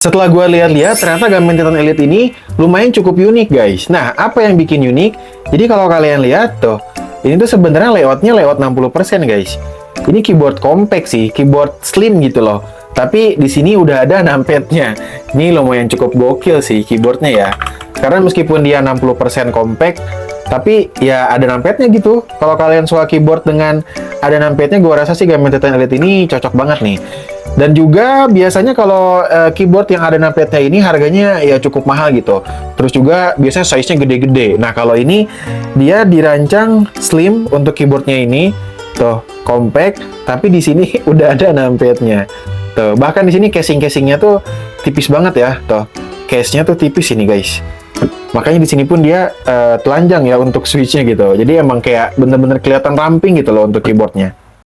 Setelah gue lihat-lihat, ternyata gamen Titan Elite ini lumayan cukup unik, guys. Nah, apa yang bikin unik? Jadi kalau kalian lihat tuh, ini tuh sebenarnya layoutnya layout 60%, guys. Ini keyboard compact sih, keyboard slim gitu loh. Tapi di sini udah ada numpadnya. Ini lumayan cukup gokil sih keyboardnya ya. Karena meskipun dia 60% compact, tapi ya ada numpadnya gitu. Kalau kalian suka keyboard dengan ada numpadnya, gue rasa sih gamen Titan Elite ini cocok banget nih. Dan juga biasanya kalau keyboard yang ada numpadnya ini harganya ya cukup mahal gitu. Terus juga biasanya size-nya gede-gede. Nah, kalau ini dia dirancang slim untuk keyboardnya ini. Tuh, compact, tapi di sini udah ada numpadnya. Tuh, bahkan di sini casing-casingnya tuh tipis banget ya. Tuh, case-nya tuh tipis ini, guys. Makanya di sini pun dia telanjang ya untuk switch-nya gitu. Jadi emang kayak bener-bener kelihatan ramping gitu loh untuk keyboardnya.